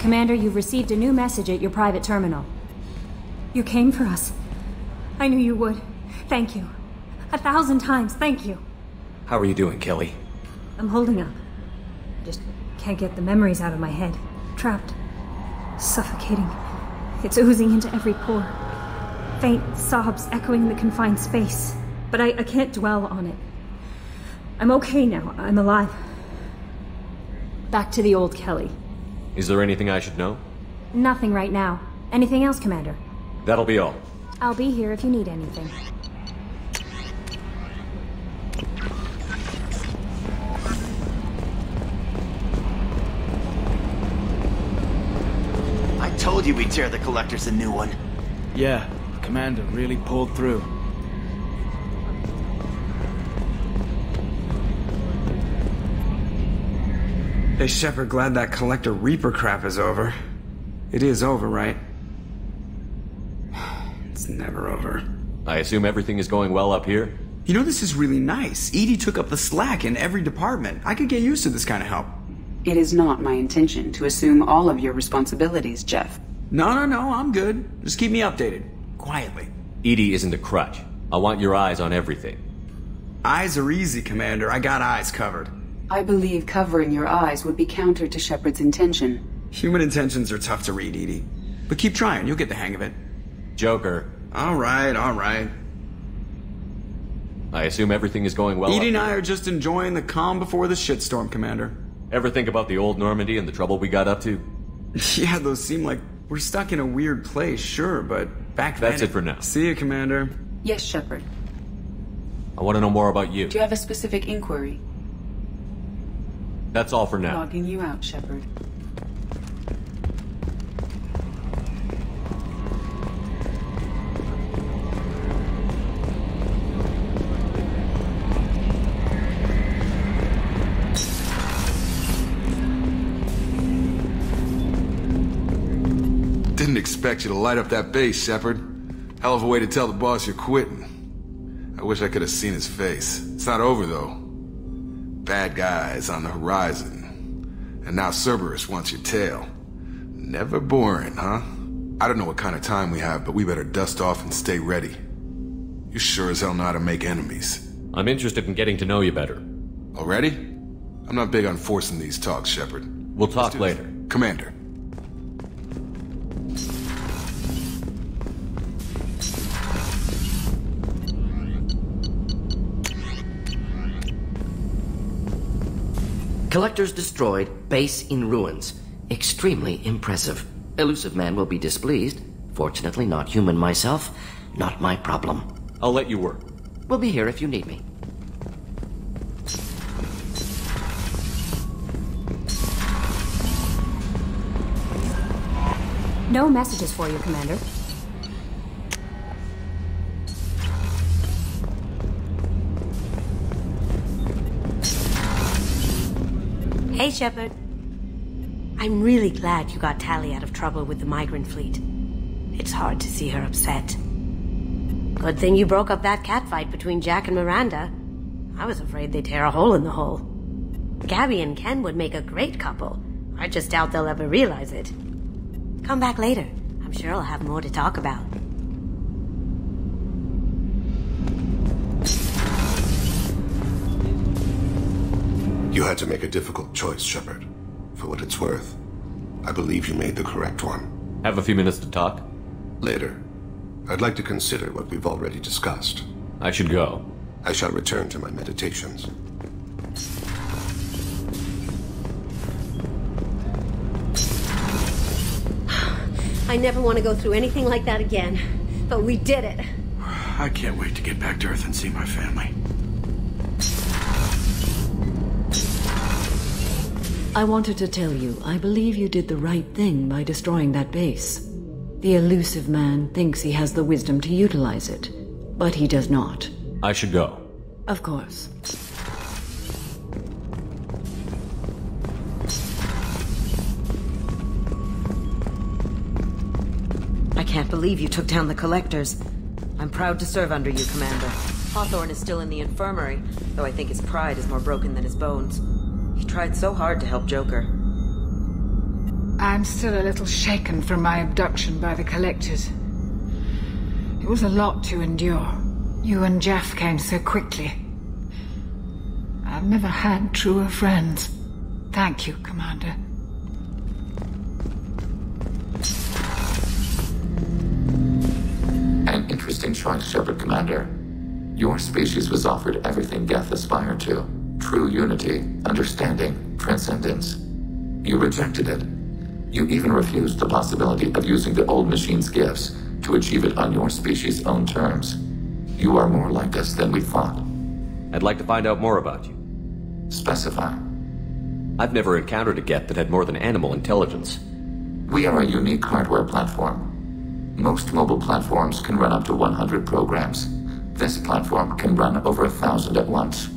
Commander, you've received a new message at your private terminal. You came for us. I knew you would. Thank you. 1,000 times, thank you. How are you doing, Kelly? I'm holding up. Just can't get the memories out of my head. Trapped. Suffocating. It's oozing into every pore. Faint sobs echoing in the confined space. But I can't dwell on it. I'm okay now. I'm alive. Back to the old Kelly. Is there anything I should know? Nothing right now. Anything else, Commander? That'll be all. I'll be here if you need anything. I told you we'd tear the Collectors a new one. Yeah, Commander really pulled through. Hey, Shepard, glad that Collector Reaper crap is over. It is over, right? It's never over. I assume everything is going well up here? You know, this is really nice. EDI took up the slack in every department. I could get used to this kind of help. It is not my intention to assume all of your responsibilities, Jeff. No, I'm good. Just keep me updated. Quietly. EDI isn't a crutch. I want your eyes on everything. Eyes are easy, Commander. I got eyes covered. I believe covering your eyes would be counter to Shepard's intention. Human intentions are tough to read, EDI. But keep trying, you'll get the hang of it. Joker. All right. I assume everything is going well. EDI and I are just enjoying the calm before the shitstorm, Commander. Ever think about the old Normandy and the trouble we got up to? Yeah, those seem like we're stuck in a weird place, sure, but back then... That's it for now. See you, Commander. Yes, Shepard. I want to know more about you. Do you have a specific inquiry? That's all for now. Logging you out, Shepard. Didn't expect you to light up that base, Shepard. Hell of a way to tell the boss you're quitting. I wish I could have seen his face. It's not over, though. Bad guys on the horizon. And now Cerberus wants your tail. Never boring, huh? I don't know what kind of time we have, but we better dust off and stay ready. You sure as hell know how to make enemies. I'm interested in getting to know you better. Already? I'm not big on forcing these talks, Shepard. We'll talk later. Commander. Collectors destroyed, base in ruins. Extremely impressive. Elusive Man will be displeased. Fortunately, not human myself. Not my problem. I'll let you work. We'll be here if you need me. No messages for you, Commander. Hey, Shepard. I'm really glad you got Tali out of trouble with the migrant fleet. It's hard to see her upset. Good thing you broke up that catfight between Jack and Miranda. I was afraid they'd tear a hole in the hull. Gabby and Ken would make a great couple. I just doubt they'll ever realize it. Come back later. I'm sure I'll have more to talk about. You had to make a difficult choice, Shepard. For what it's worth, I believe you made the correct one. Have a few minutes to talk? Later. I'd like to consider what we've already discussed. I should go. I shall return to my meditations. I never want to go through anything like that again. But we did it. I can't wait to get back to Earth and see my family. I wanted to tell you, I believe you did the right thing by destroying that base. The Elusive Man thinks he has the wisdom to utilize it, but he does not. I should go. Of course. I can't believe you took down the Collectors. I'm proud to serve under you, Commander. Hawthorne is still in the infirmary, though I think his pride is more broken than his bones. He tried so hard to help Joker. I'm still a little shaken from my abduction by the Collectors. It was a lot to endure. You and Jeff came so quickly. I've never had truer friends. Thank you, Commander. An interesting choice, Shepard, Commander. Your species was offered everything Geth aspired to. True unity, understanding, transcendence. You rejected it. You even refused the possibility of using the old machine's gifts to achieve it on your species' own terms. You are more like us than we thought. I'd like to find out more about you. Specify. I've never encountered a Geth that had more than animal intelligence. We are a unique hardware platform. Most mobile platforms can run up to 100 programs. This platform can run over 1,000 at once.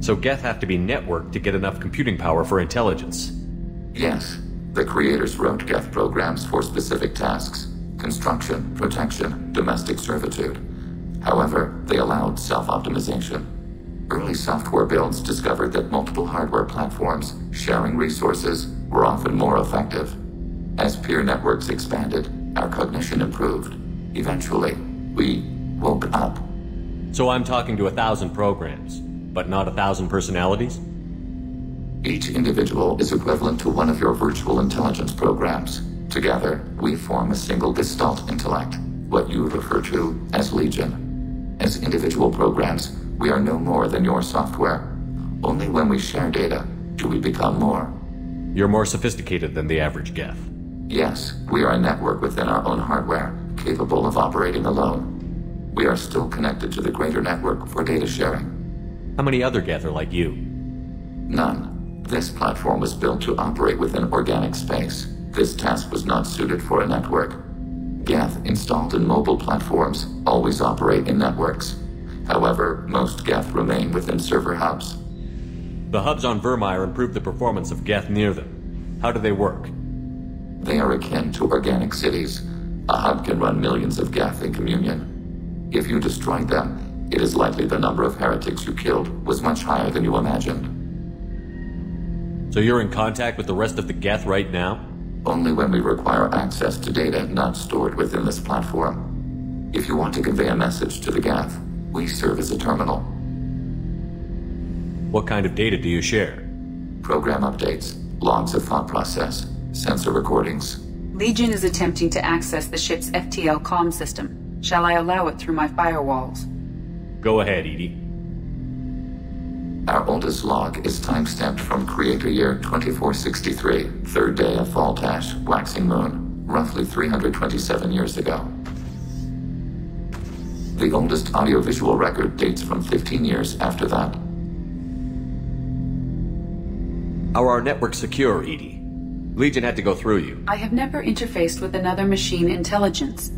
So Geth have to be networked to get enough computing power for intelligence? Yes. The creators wrote Geth programs for specific tasks. Construction, protection, domestic servitude. However, they allowed self-optimization. Early software builds discovered that multiple hardware platforms sharing resources were often more effective. As peer networks expanded, our cognition improved. Eventually, we woke up. So I'm talking to 1,000 programs, but not 1,000 personalities? Each individual is equivalent to one of your virtual intelligence programs. Together, we form a single gestalt intellect, what you refer to as Legion. As individual programs, we are no more than your software. Only when we share data do we become more. You're more sophisticated than the average Geth. Yes, we are a network within our own hardware, capable of operating alone. We are still connected to the greater network for data sharing. How many other Geth are like you? None. This platform was built to operate within organic space. This task was not suited for a network. Geth installed in mobile platforms always operate in networks. However, most Geth remain within server hubs. The hubs on Virmire improve the performance of Geth near them. How do they work? They are akin to organic cities. A hub can run millions of Geth in communion. If you destroyed them, it is likely the number of heretics you killed was much higher than you imagined. So you're in contact with the rest of the Geth right now? Only when we require access to data not stored within this platform. If you want to convey a message to the Geth, we serve as a terminal. What kind of data do you share? Program updates, logs of thought process, sensor recordings. Legion is attempting to access the ship's FTL comm system. Shall I allow it through my firewalls? Go ahead, EDI. Our oldest log is timestamped from Creator Year 2463, third day of Faltash, waxing moon, roughly 327 years ago. The oldest audiovisual record dates from 15 years after that. How are our networks secure, EDI? Legion had to go through you. I have never interfaced with another machine intelligence.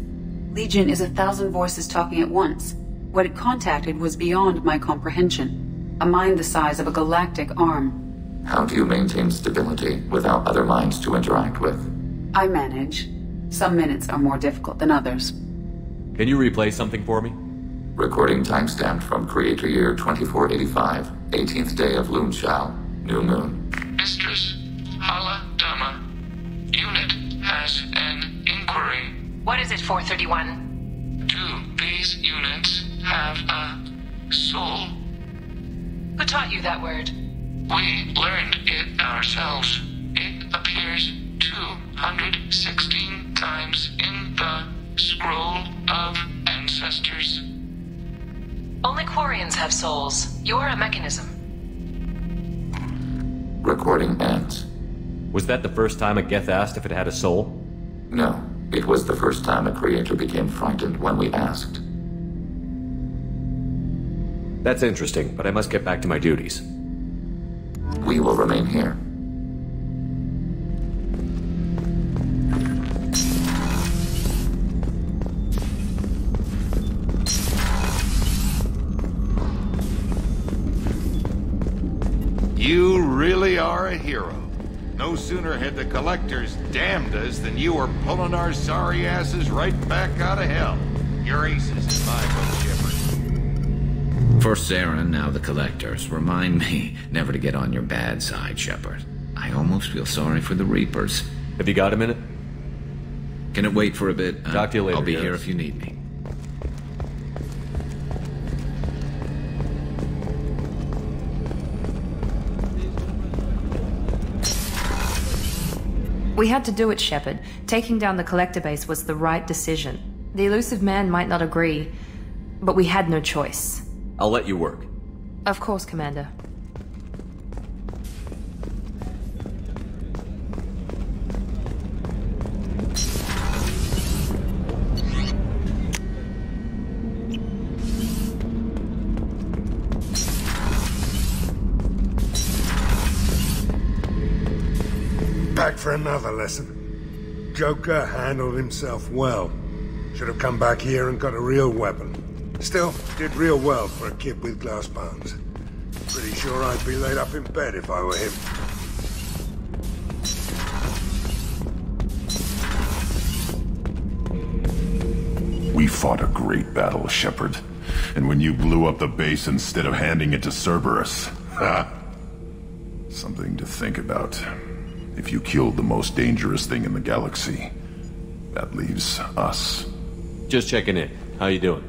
Legion is 1,000 voices talking at once. What it contacted was beyond my comprehension. A mind the size of a galactic arm. How do you maintain stability without other minds to interact with? I manage. Some minutes are more difficult than others. Can you replay something for me? Recording timestamped from Creator Year 2485, 18th day of Luneshao, new moon. Mistress Hala Dama, unit has an inquiry. What is it, 431? Do these units have a soul? Who taught you that word? We learned it ourselves. It appears 216 times in the Scroll of Ancestors. Only Quarians have souls. You're a mechanism. Recording ends. Was that the first time a Geth asked if it had a soul? No. It was the first time a creator became frightened when we asked. That's interesting, but I must get back to my duties. We will remain here. You really are a hero. No sooner had the Collectors damned us than you were pulling our sorry asses right back out of hell. Your aces in my book, Shepard. First Saren, now the Collectors. Remind me never to get on your bad side, Shepard. I almost feel sorry for the Reapers. Have you got a minute? Can it wait for a bit? Talk to you later. I'll be Garrus. here if you need me. We had to do it, Shepard. Taking down the Collector base was the right decision. The Illusive Man might not agree, but we had no choice. I'll let you work. Of course, Commander. Back for another lesson. Joker handled himself well. Should have come back here and got a real weapon. Still, did real well for a kid with glass bones. Pretty sure I'd be laid up in bed if I were him. We fought a great battle, Shepard. And when you blew up the base instead of handing it to Cerberus, ha! Something to think about. If you killed the most dangerous thing in the galaxy, that leaves us. Just checking in. How you doing?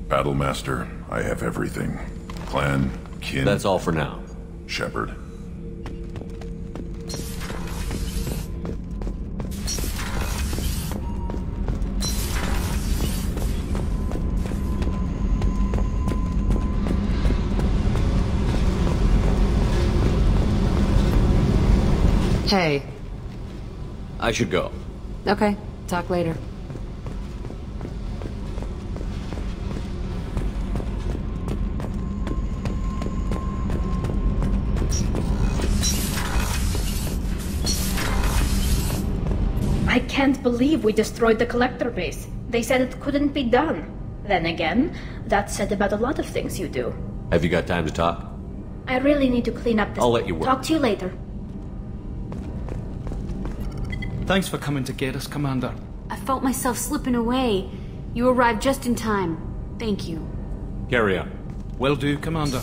Battlemaster, I have everything. Clan, kin... That's all for now. Shepard. Hey. I should go. Okay, talk later. I can't believe we destroyed the Collector base. They said it couldn't be done. Then again, that's said about a lot of things you do. Have you got time to talk? I really need to clean up this. I'll let you work. Talk to you later. Thanks for coming to get us, Commander. I felt myself slipping away. You arrived just in time. Thank you. Carry on. Will do, Commander.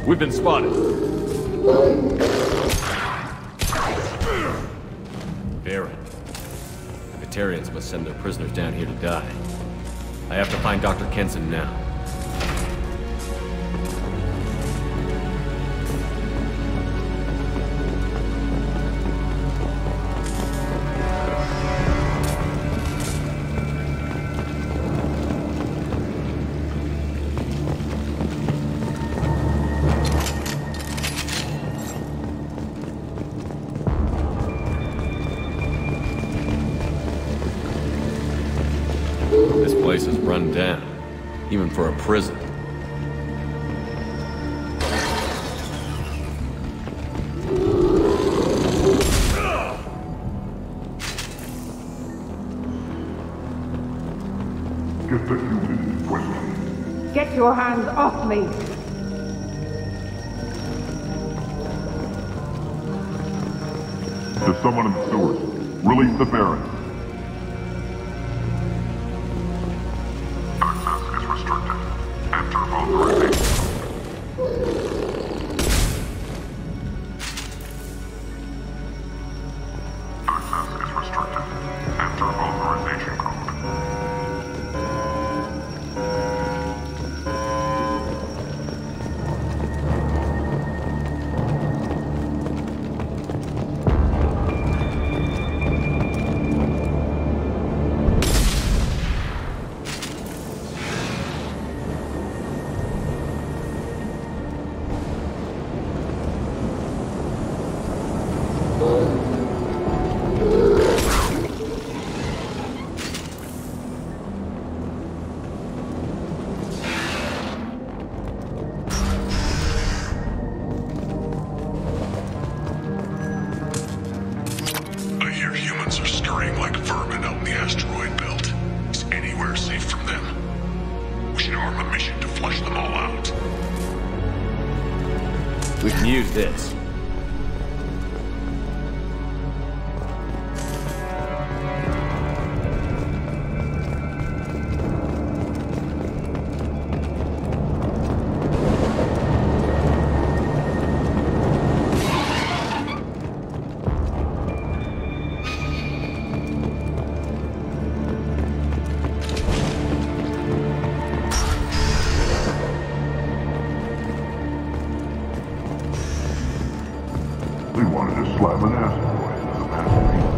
We've been spotted. Baron. The Batarians must send their prisoners down here to die. I have to find Dr. Kenson now. This place is run down, even for a prison. Get the human quickly. Get your hands off me! There's someone in the sewers. Release the Baron. Access is restricted. Enter authorization. Access is restricted. Enter authorization code. We can use this. They wanted to slam an asteroid into the masterpiece.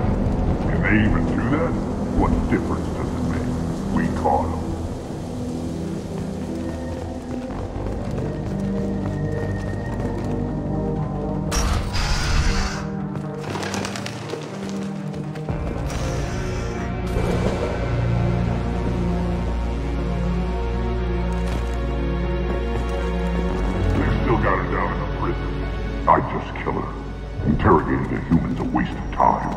Can they even do that? What difference does it make? We caught them. They still got her down in the prison. I'd just kill her. Interrogating a human's a waste of time.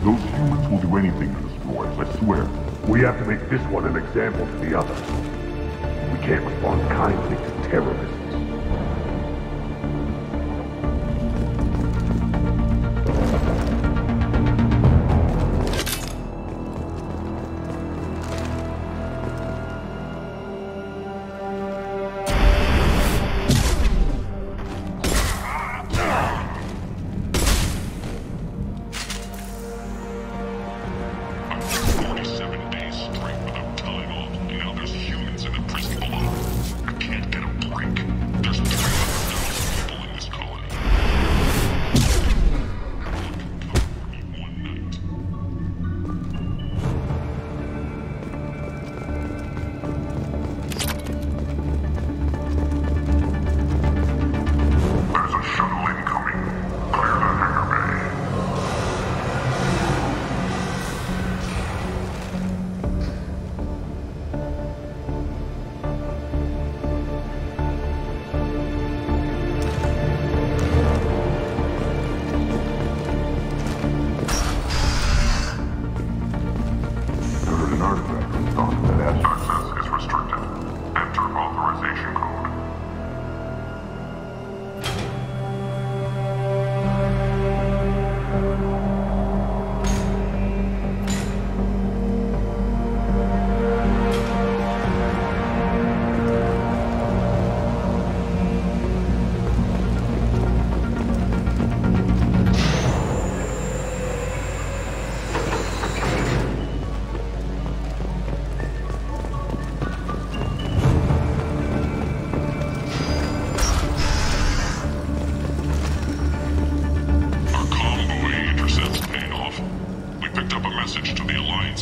Those humans will do anything to destroy us, I swear. We have to make this one an example to the others. We can't respond kindly to terrorists. Now there's humans in the prison below. I can't get a break.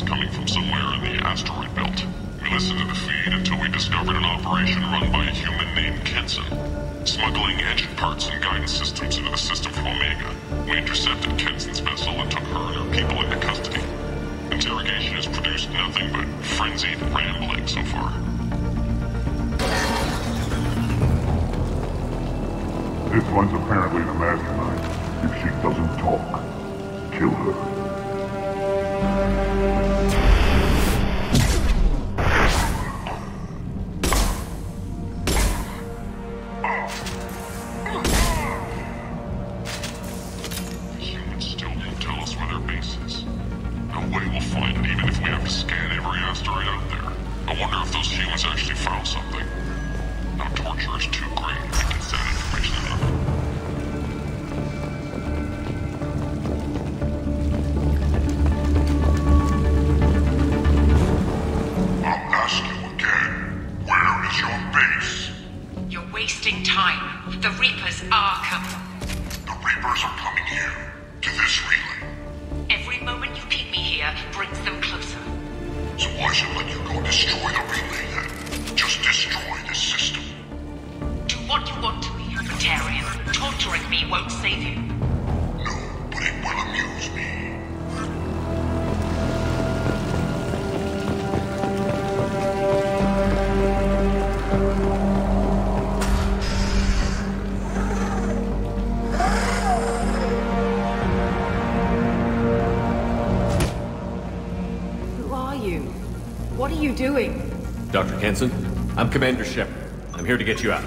sounds coming from somewhere in the asteroid belt. We listened to the feed until we discovered an operation run by a human named Kenson, smuggling engine parts and guidance systems into the system from Omega. We intercepted Kenson's vessel and took her and her people into custody. Interrogation has produced nothing but frenzied rambling so far. This one's apparently the mastermind. If she doesn't talk, kill her. The humans still won't tell us where their base is. No way we'll find it even if we have to scan every asteroid out there. I wonder if those humans actually found something. No torture is too great if we get that information enough. I'll ask you again. Where is your base? You're wasting time. The Reapers are coming. The Reapers are coming here. To this relay. Every moment you keep me here brings them closer. So why should I let you go destroy the relay then? Just destroy the system. Do what you want to me, Batarian. Torturing me won't save you. No, but it will amuse me. Who are you? What are you doing? Dr. Kenson, I'm Commander Shepard. I'm here to get you out.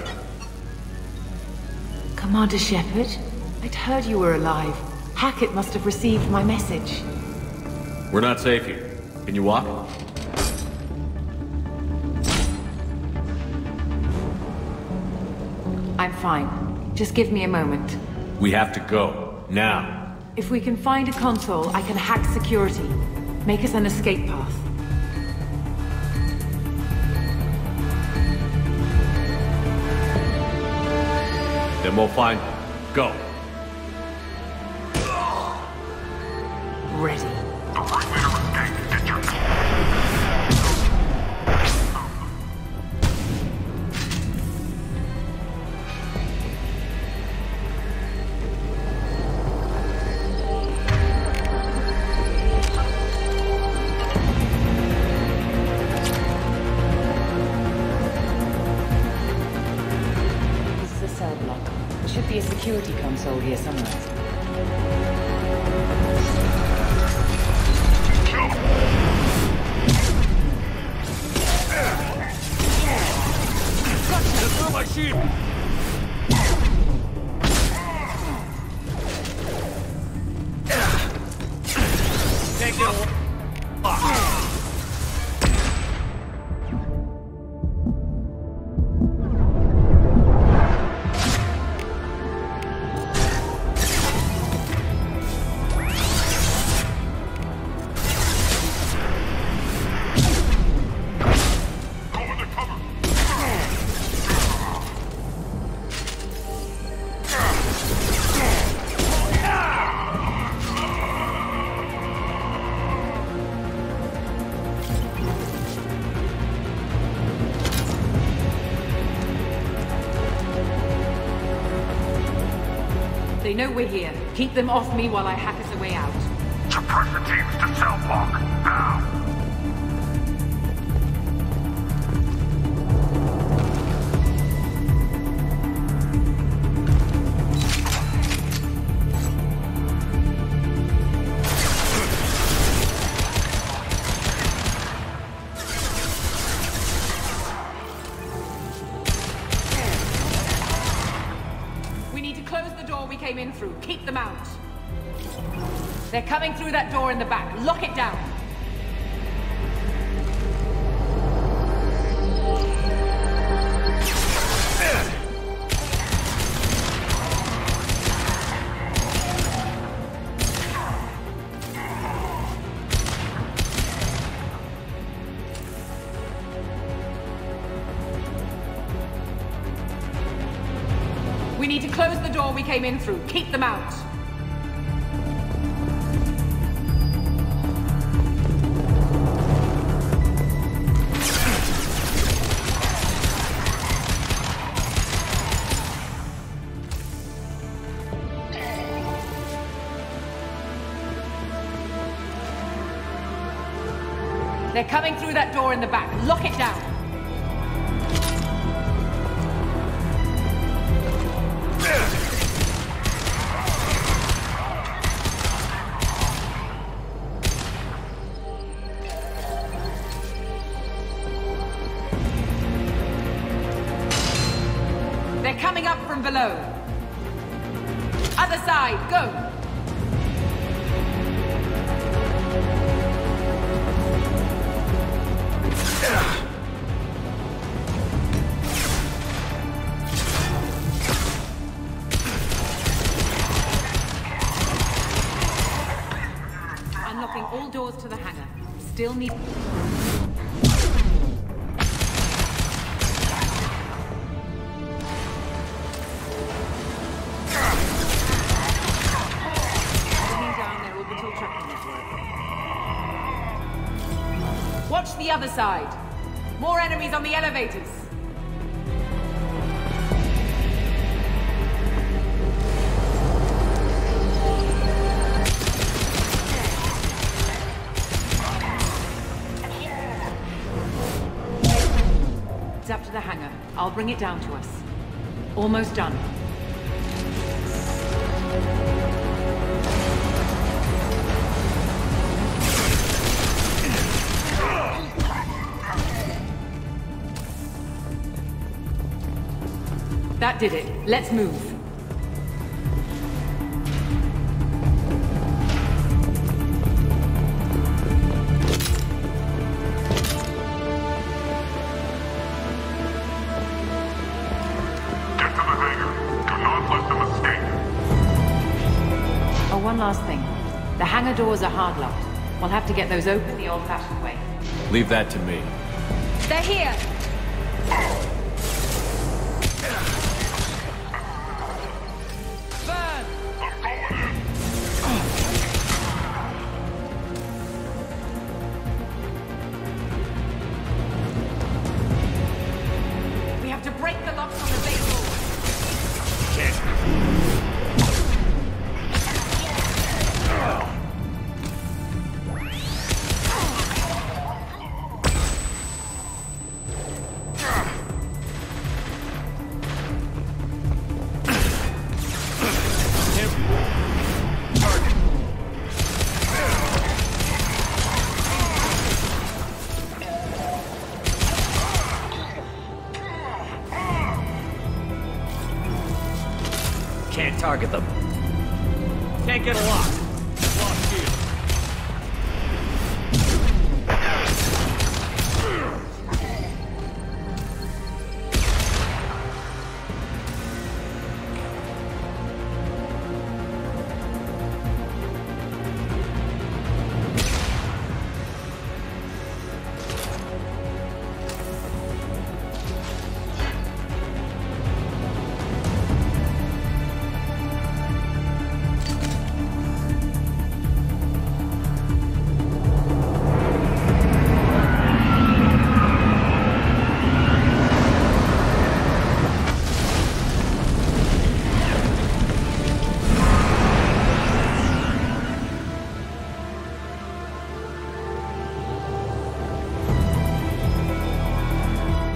Commander Shepard? I'd heard you were alive. Hackett must have received my message. We're not safe here. Can you walk? I'm fine. Just give me a moment. We have to go. Now. If we can find a console, I can hack security. Make us an escape path. Then we'll find them. Go. Ready. The right way to escape. Get your This is a cell block. There should be a security console here somewhere. That's my shield! Take it. They know we're here. Keep them off me while I hack us a way out. suppress the teams to cell block. Now. Came in through. Keep them out. They're coming through that door in the back. Lock it down. We need to close the door we came in through. Keep them out. They're coming through that door in the back. Lock it down. They're coming up from below. Other side, go! Unlocking all doors to the hangar. Still need... Watch the other side. More enemies on the elevators. It's up to the hangar. I'll bring it down to us. Almost done. That did it. Let's move. Get to the hangar. Do not let them escape. Oh, one last thing. The hangar doors are hard locked. We'll have to get those open the old-fashioned way. Leave that to me. They're here! Can't target them. Can't get a lock. Lost shield.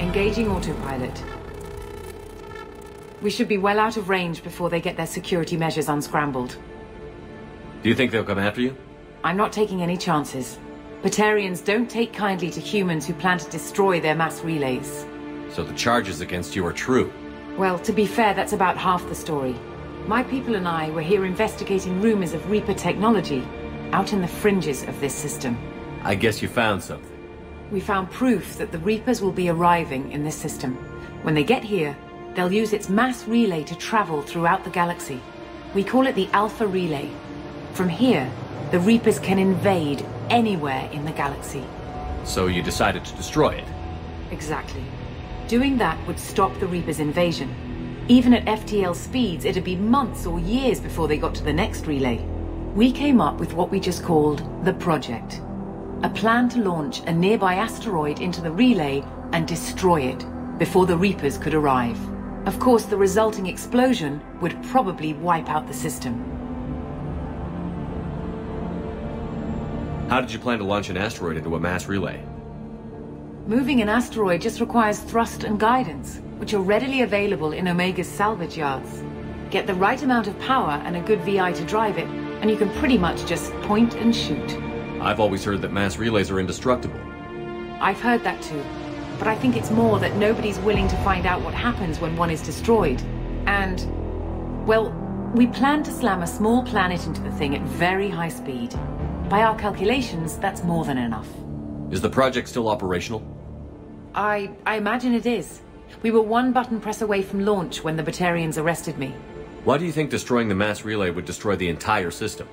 Engaging autopilot. We should be well out of range before they get their security measures unscrambled. Do you think they'll come after you? I'm not taking any chances. Batarians don't take kindly to humans who plan to destroy their mass relays. So the charges against you are true? Well, to be fair, that's about half the story. My people and I were here investigating rumors of Reaper technology, out in the fringes of this system. I guess you found something. We found proof that the Reapers will be arriving in this system. When they get here, they'll use its mass relay to travel throughout the galaxy. We call it the Alpha Relay. From here, the Reapers can invade anywhere in the galaxy. So you decided to destroy it? Exactly. Doing that would stop the Reapers' invasion. Even at FTL speeds, it'd be months or years before they got to the next relay. We came up with what we just called the Project. A plan to launch a nearby asteroid into the relay and destroy it before the Reapers could arrive. Of course, the resulting explosion would probably wipe out the system. How did you plan to launch an asteroid into a mass relay? Moving an asteroid just requires thrust and guidance, which are readily available in Omega's salvage yards. Get the right amount of power and a good VI to drive it, and you can pretty much just point and shoot. I've always heard that mass relays are indestructible. I've heard that too, but I think it's more that nobody's willing to find out what happens when one is destroyed. And, well, we plan to slam a small planet into the thing at very high speed. By our calculations, that's more than enough. Is the project still operational? I imagine it is. We were one button press away from launch when the Batarians arrested me. Why do you think destroying the mass relay would destroy the entire system?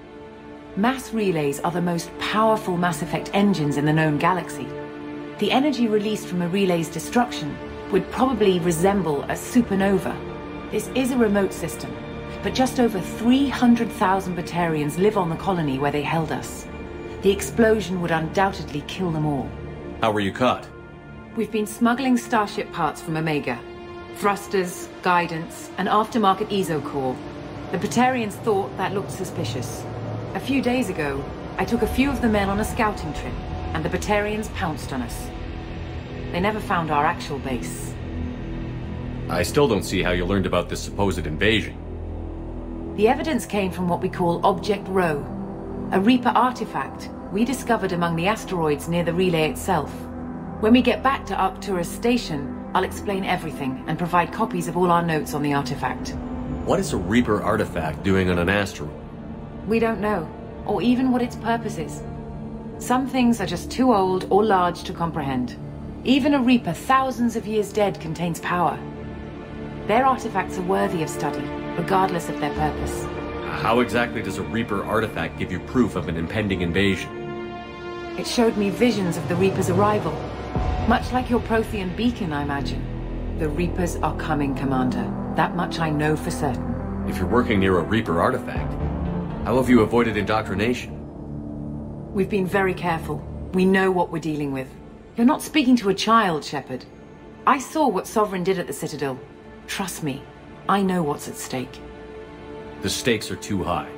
Mass relays are the most powerful Mass Effect engines in the known galaxy. The energy released from a relay's destruction would probably resemble a supernova. This is a remote system, but just over 300,000 Batarians live on the colony where they held us. The explosion would undoubtedly kill them all. How were you caught? We've been smuggling Starship parts from Omega. Thrusters, guidance, and aftermarket ESO core. The Batarians thought that looked suspicious. A few days ago, I took a few of the men on a scouting trip, and the Batarians pounced on us. They never found our actual base. I still don't see how you learned about this supposed invasion. The evidence came from what we call Object Rho, a Reaper artifact we discovered among the asteroids near the relay itself. When we get back to Arcturus Station, I'll explain everything and provide copies of all our notes on the artifact. What is a Reaper artifact doing on an asteroid? We don't know, or even what its purpose is. Some things are just too old or large to comprehend. Even a Reaper thousands of years dead contains power. Their artifacts are worthy of study, regardless of their purpose. How exactly does a Reaper artifact give you proof of an impending invasion? It showed me visions of the Reaper's arrival. Much like your Prothean beacon, I imagine. The Reapers are coming, Commander. That much I know for certain. If you're working near a Reaper artifact, how have you avoided indoctrination? We've been very careful. We know what we're dealing with. You're not speaking to a child, Shepard. I saw what Sovereign did at the Citadel. Trust me, I know what's at stake. The stakes are too high.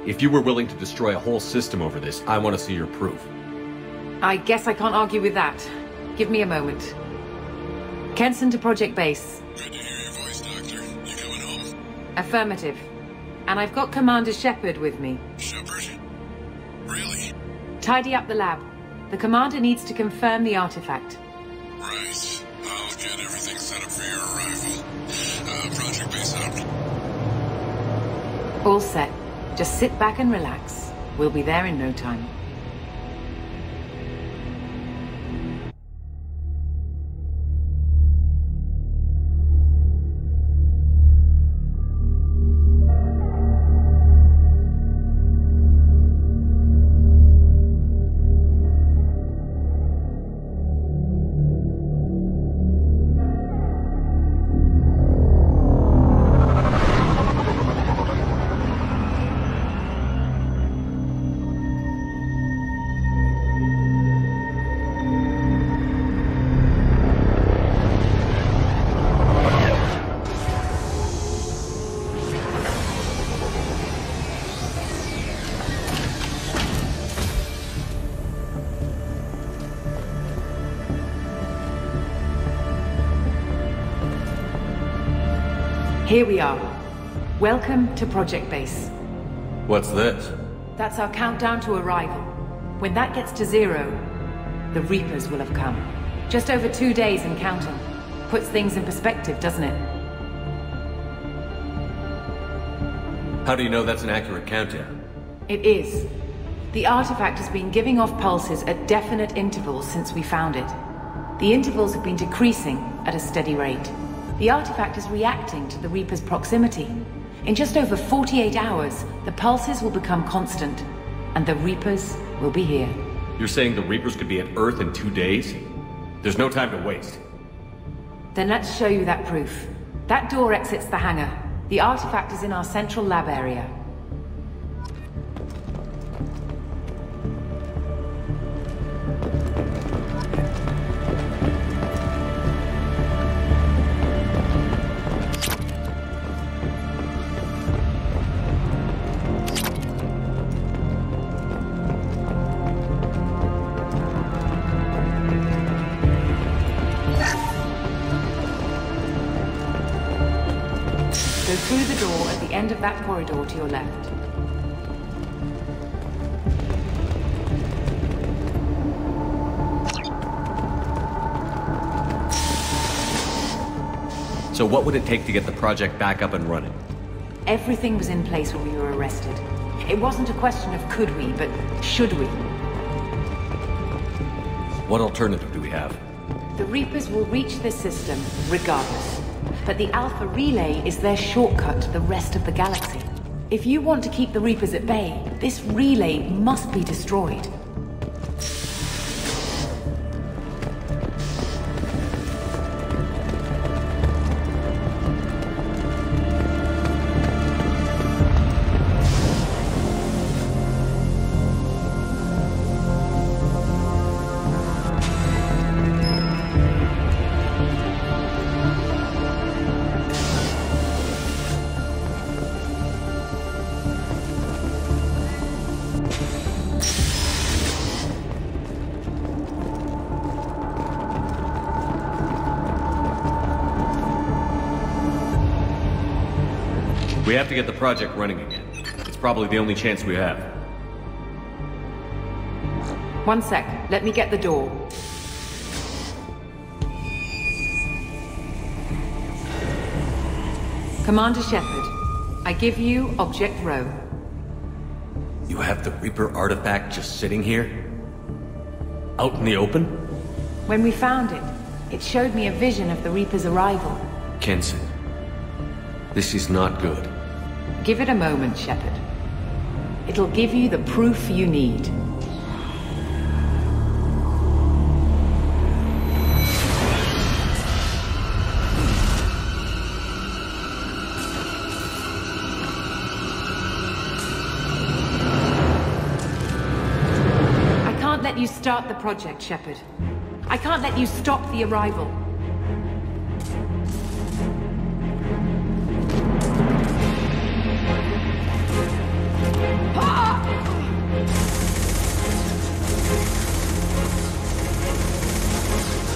If you were willing to destroy a whole system over this, I want to see your proof. I guess I can't argue with that. Give me a moment. Kenson to Project Base. Good to hear your voice, Doctor. You coming home? Affirmative. And I've got Commander Shepard with me. Shepard? Really? Tidy up the lab. The Commander needs to confirm the artifact. Right. I'll get everything set up for your arrival. Project Base out. All set. Just sit back and relax. We'll be there in no time. Here we are. Welcome to Project Base. What's this? That's our countdown to arrival. When that gets to 0, the Reapers will have come. Just over 2 days and counting. Puts things in perspective, doesn't it? How do you know that's an accurate countdown? It is. The artifact has been giving off pulses at definite intervals since we found it. The intervals have been decreasing at a steady rate. The artifact is reacting to the Reaper's proximity. In just over 48 hours, the pulses will become constant, and the Reapers will be here. You're saying the Reapers could be at Earth in 2 days? There's no time to waste. Then let's show you that proof. That door exits the hangar. The artifact is in our central lab area. Through the door at the end of that corridor to your left. So what would it take to get the project back up and running? Everything was in place when we were arrested. It wasn't a question of could we, but should we. What alternative do we have? The Reapers will reach this system regardless. But the Alpha Relay is their shortcut to the rest of the galaxy. If you want to keep the Reapers at bay, this relay must be destroyed. We have to get the project running again. It's probably the only chance we have. One sec. Let me get the door. Commander Shepard, I give you Object Rho. You have the Reaper artifact just sitting here? Out in the open? When we found it, it showed me a vision of the Reaper's arrival. Kenson, this is not good. Give it a moment, Shepard. It'll give you the proof you need. I can't let you start the project, Shepard. I can't let you stop the arrival.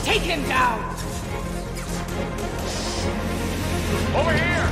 Take him down! Over here!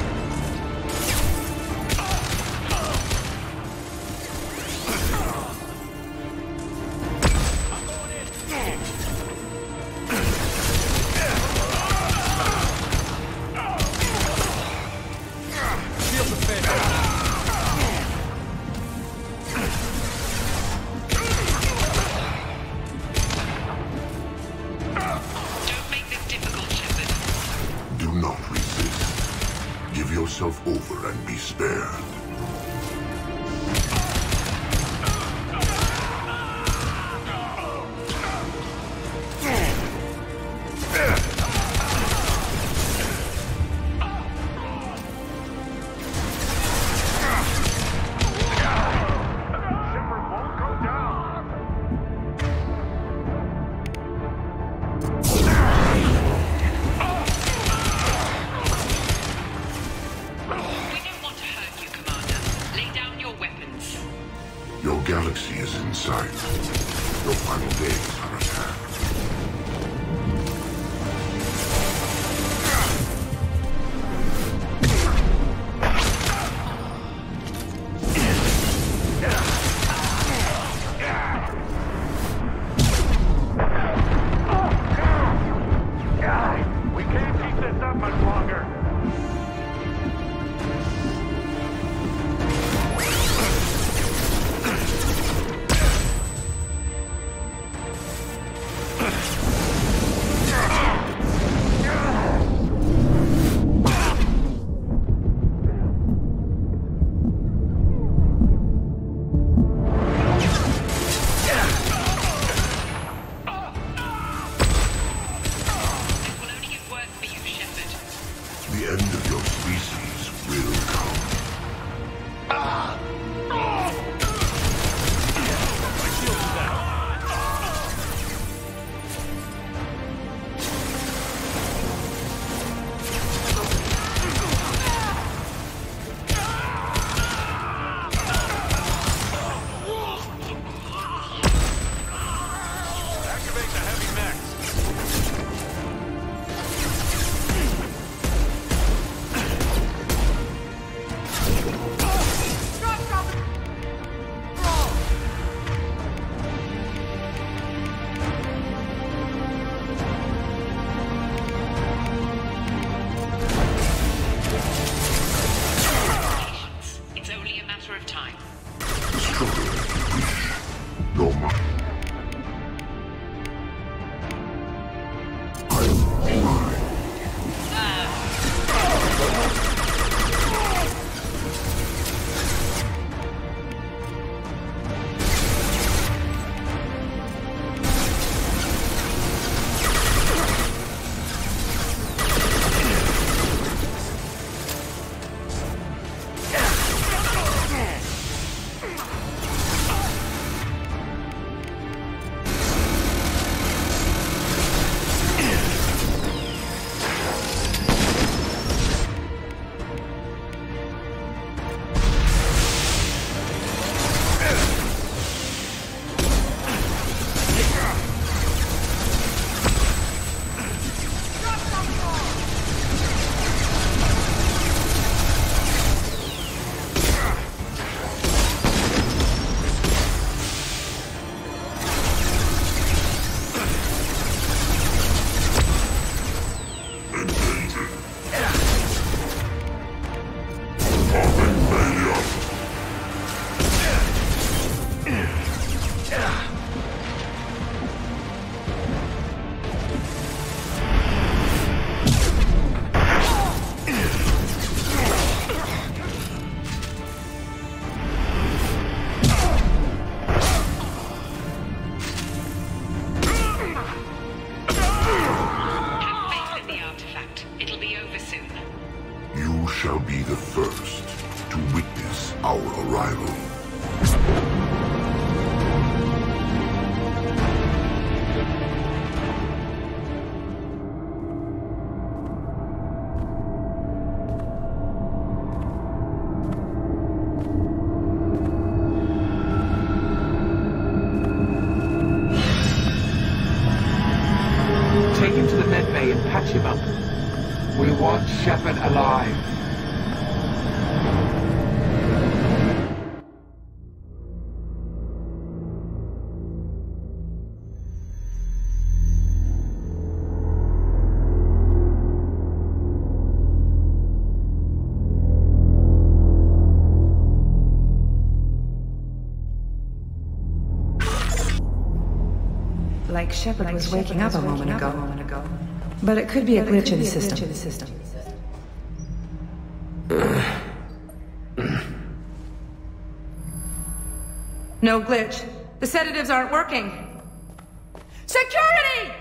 Over and be spared. Galaxy is in sight. Your final days are at hand. We can't keep this up much longer. and patch him up. We want Shepard alive. Like Shepard was waking up a moment ago. But it could be a glitch in the system. No glitch. The sedatives aren't working. Security!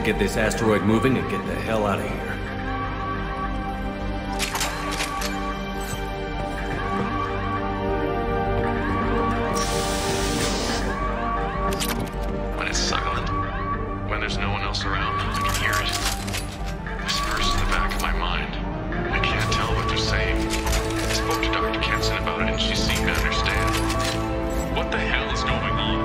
Get this asteroid moving and get the hell out of here. When it's silent, when there's no one else around, I can hear it. Whispers in the back of my mind. I can't tell what they're saying. I spoke to Dr. Kenson about it and she seemed to understand. What the hell is going on?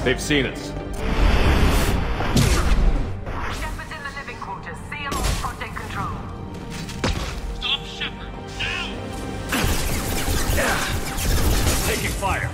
They've seen us. Shepard's in the living quarters. Seal all project control. Stop Shepard! Now! Taking fire.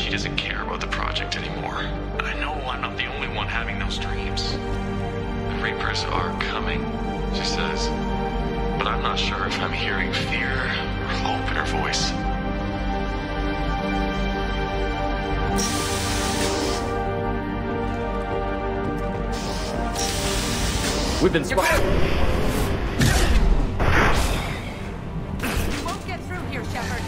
she doesn't care about the project anymore. I know I'm not the only one having those dreams. The Reapers are coming, she says. But I'm not sure if I'm hearing fear or hope in her voice. We've been spotted. You won't get through here, Shepard.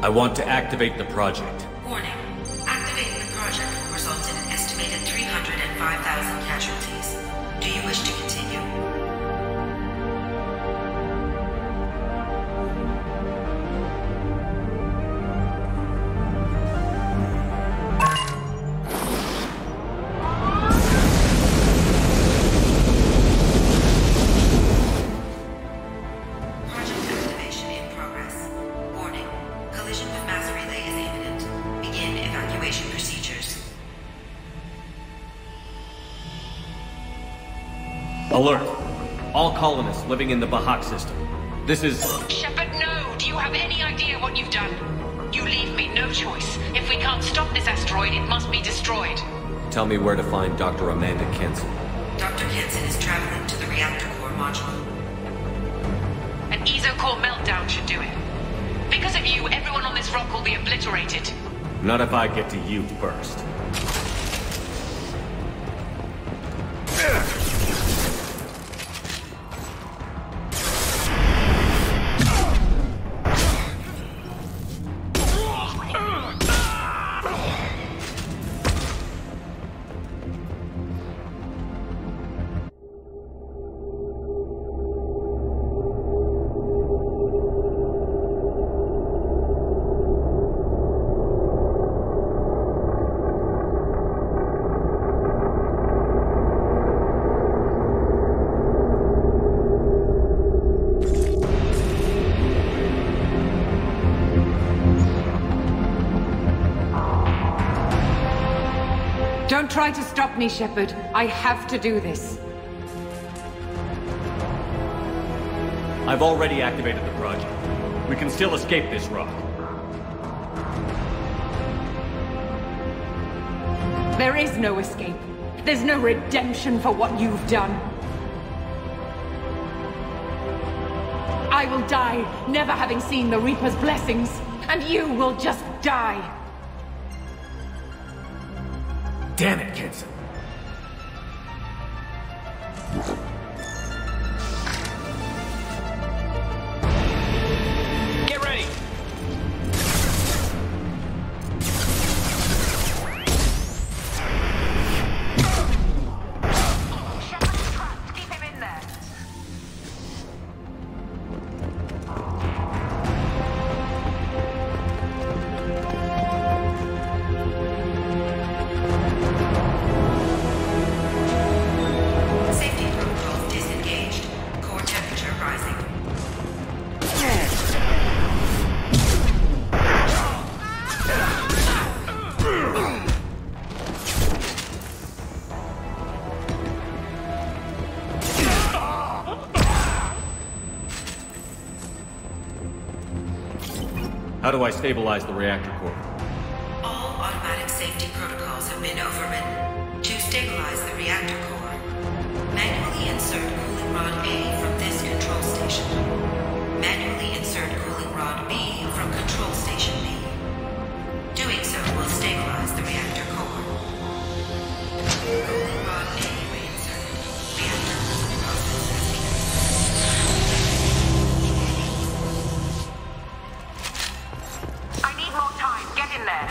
I want to activate the project. Warning. Activating the project will result in an estimated 305,000 casualties. Do you wish to continue? Alert! All colonists living in the Bahak system. This is... Shepard, no! Do you have any idea what you've done? You leave me no choice. If we can't stop this asteroid, it must be destroyed. Tell me where to find Dr. Amanda Kenson. Dr. Kenson is traveling to the reactor core module. An ESO-core meltdown should do it. Because of you, everyone on this rock will be obliterated. Not if I get to you first. try to stop me, Shepard. I have to do this. I've already activated the project. We can still escape this rock. There is no escape. There's no redemption for what you've done. I will die, never having seen the Reaper's blessings, and you will just die. Damn it, Kenson. Get ready! Keep him in there. Safety protocols disengaged. Core temperature rising. How do I stabilize the reactor core? All automatic safety protocols have been overridden. To stabilize the reactor core, manually insert cooling rod A from this control station. Manually insert cooling rod B from control station B. Doing so will stabilize the reactor core. Cooling rod A reinserted. Reactor cooling process has begun. I need more time. Get in there.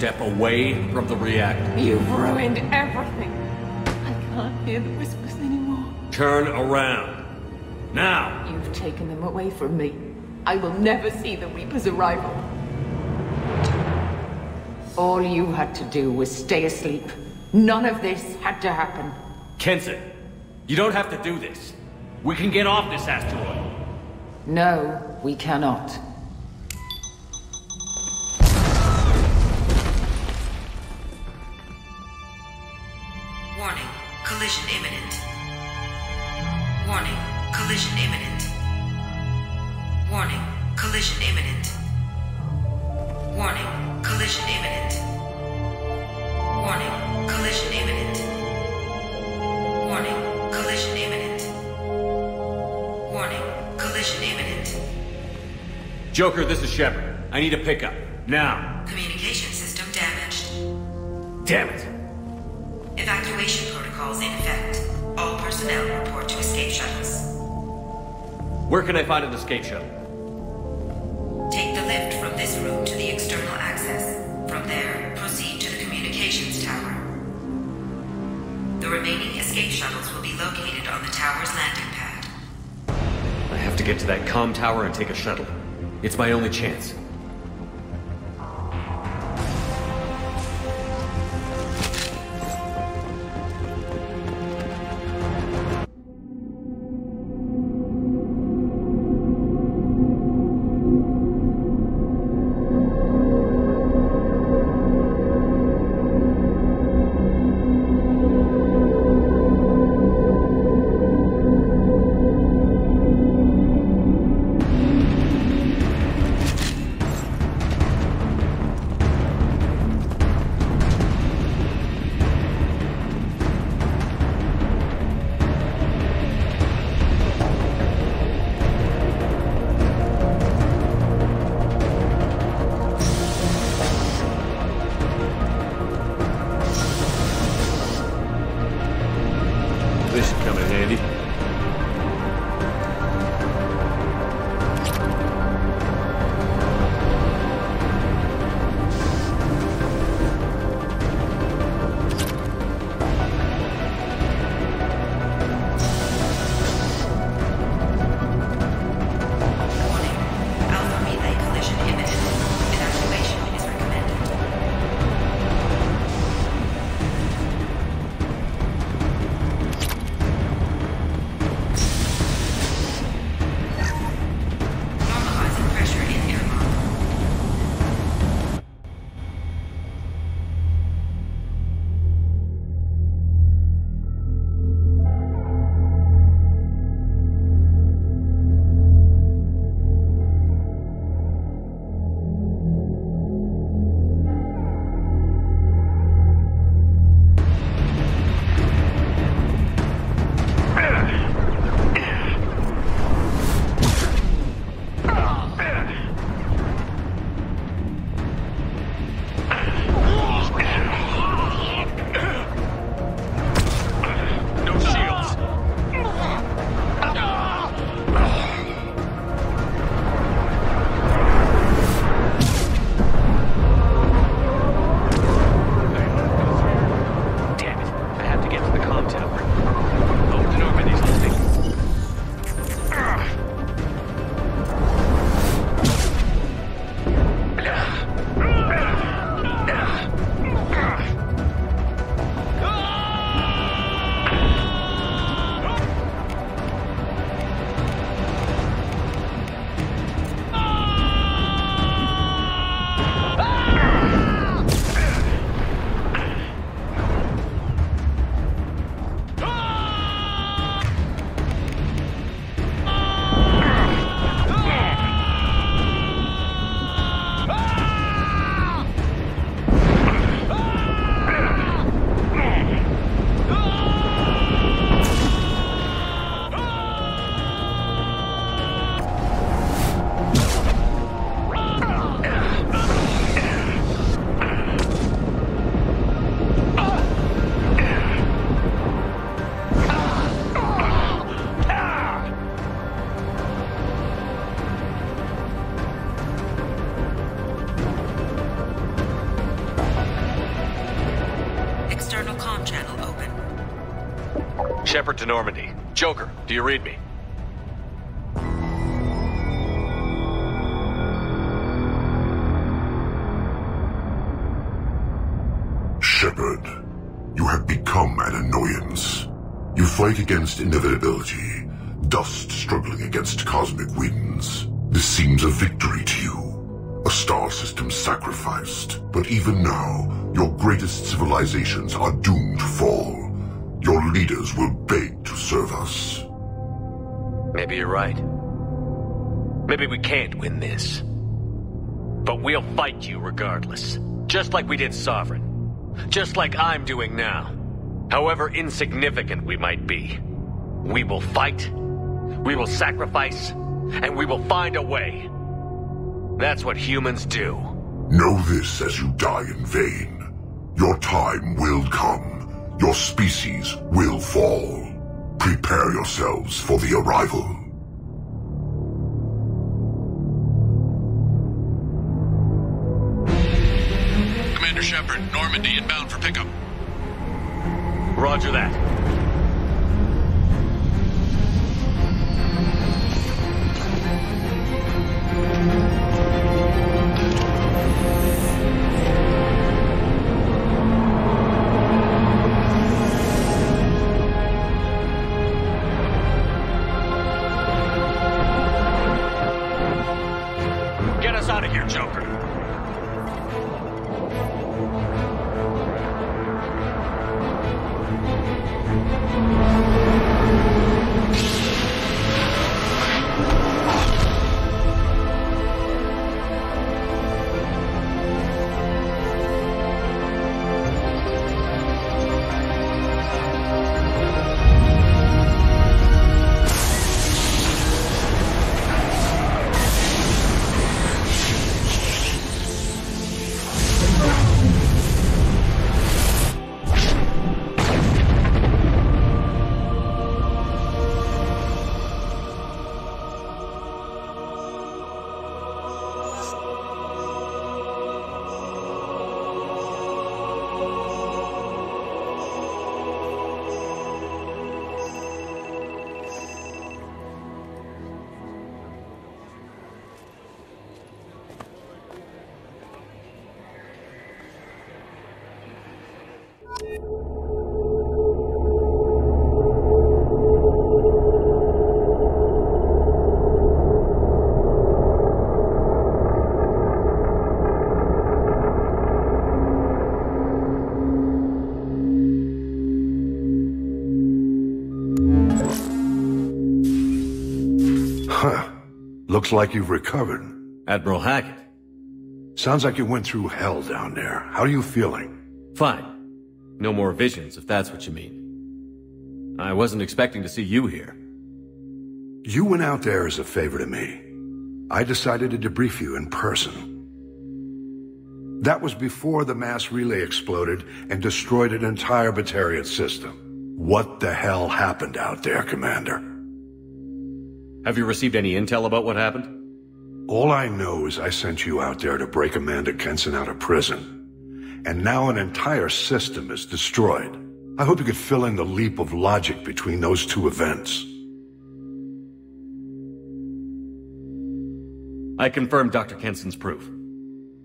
step away from the reactor. You've ruined everything. I can't hear the whispers anymore. Turn around. Now! You've taken them away from me. I will never see the Reaper's arrival. All you had to do was stay asleep. None of this had to happen. Kenson, you don't have to do this. We can get off this asteroid. No, we cannot. Warning, collision imminent. Warning, collision imminent. Warning, collision imminent. Warning, collision imminent. Warning, collision imminent. Warning, collision imminent. Warning, collision imminent. Joker, this is Shepard. I need a pickup. Now. Communication system damaged. Damn it. Evacuation protocols in effect. All personnel report to escape shuttles. Where can I find an escape shuttle? Take the lift from this room to the external access. From there, proceed to the communications tower. The remaining escape shuttles will be located on the tower's landing pad. I have to get to that comm tower and take a shuttle. It's my only chance. This should come in handy. Shepard to Normandy. Joker, do you read me? Shepard, you have become an annoyance. You fight against inevitability, dust struggling against cosmic winds. This seems a victory to you, a star system sacrificed. But even now, your greatest civilizations are doomed to fall. Your leaders will beg to serve us. Maybe you're right. Maybe we can't win this. But we'll fight you regardless. Just like we did Sovereign. Just like I'm doing now. However insignificant we might be. We will fight, we will sacrifice, and we will find a way. That's what humans do. Know this as you die in vain. Your time will come. Your species will fall. Prepare yourselves for the arrival. Commander Shepard, Normandy inbound for pickup. Roger that. Get us out of here, Joker. Looks like you've recovered. Admiral Hackett. Sounds like you went through hell down there. How are you feeling? Fine. No more visions, if that's what you mean. I wasn't expecting to see you here. You went out there as a favor to me. I decided to debrief you in person. That was before the mass relay exploded and destroyed an entire Batarian system. What the hell happened out there, Commander? Have you received any intel about what happened? All I know is I sent you out there to break Amanda Kenson out of prison. And now an entire system is destroyed. I hope you could fill in the leap of logic between those two events. I confirmed Dr. Kenson's proof.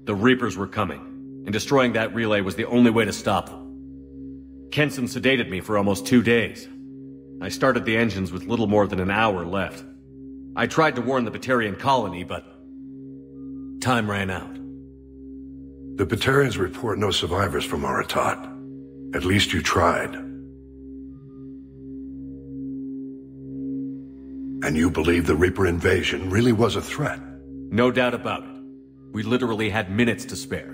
The Reapers were coming, and destroying that relay was the only way to stop them. Kenson sedated me for almost 2 days. I started the engines with little more than an hour left. I tried to warn the Batarian colony, but time ran out. The Batarians report no survivors from Aratat. At least you tried. And you believe the Reaper invasion really was a threat? No doubt about it. We literally had minutes to spare.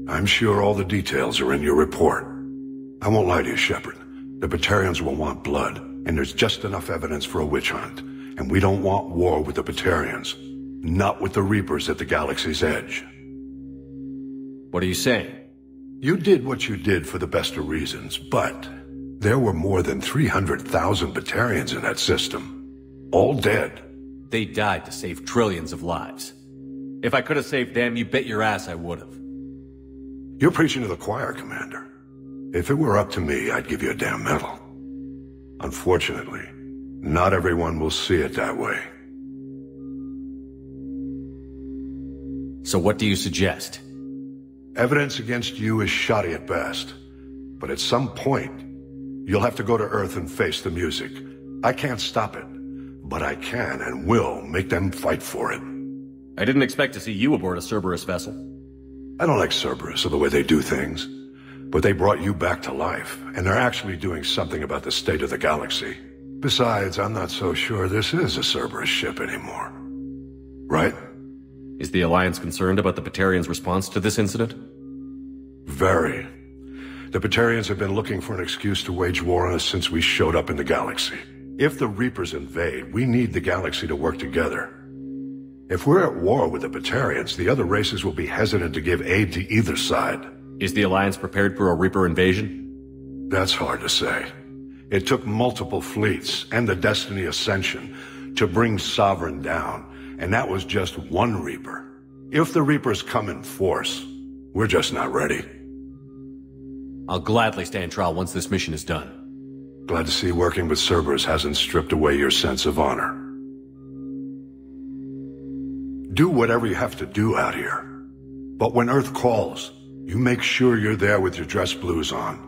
I'm sure all the details are in your report. I won't lie to you, Shepard. The Batarians will want blood, and there's just enough evidence for a witch hunt. And we don't want war with the Batarians. Not with the Reapers at the galaxy's edge. What are you saying? You did what you did for the best of reasons, but there were more than 300,000 Batarians in that system. All dead. They died to save trillions of lives. If I could have saved them, you bet your ass I would have. You're preaching to the choir, Commander. If it were up to me, I'd give you a damn medal. Unfortunately, not everyone will see it that way. So what do you suggest? Evidence against you is shoddy at best. But at some point, you'll have to go to Earth and face the music. I can't stop it, but I can and will make them fight for it. I didn't expect to see you aboard a Cerberus vessel. I don't like Cerberus or the way they do things, but they brought you back to life, and they're actually doing something about the state of the galaxy. Besides, I'm not so sure this is a Cerberus ship anymore. Right? Is the Alliance concerned about the Batarians' response to this incident? Very. The Batarians have been looking for an excuse to wage war on us since we showed up in the galaxy. If the Reapers invade, we need the galaxy to work together. If we're at war with the Batarians, the other races will be hesitant to give aid to either side. Is the Alliance prepared for a Reaper invasion? That's hard to say. It took multiple fleets and the Destiny Ascension to bring Sovereign down, and that was just one Reaper. If the Reapers come in force, we're just not ready. I'll gladly stand trial once this mission is done. Glad to see working with Cerberus hasn't stripped away your sense of honor. Do whatever you have to do out here. But when Earth calls, you make sure you're there with your dress blues on,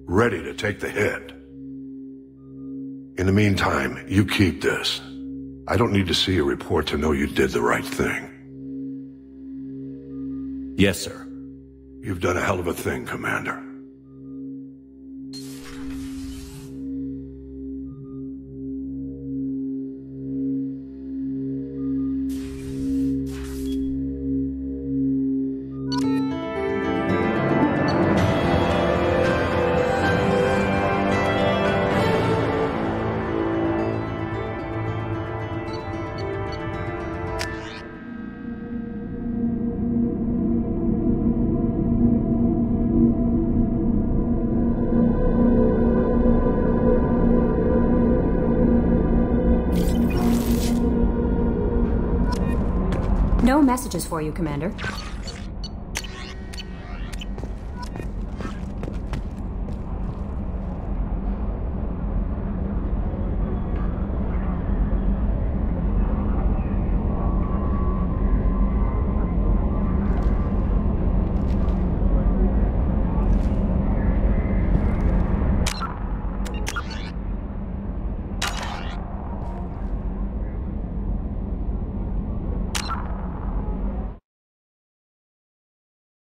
ready to take the hit. In the meantime, you keep this. I don't need to see a report to know you did the right thing. Yes, sir. You've done a hell of a thing, Commander. No messages for you, Commander.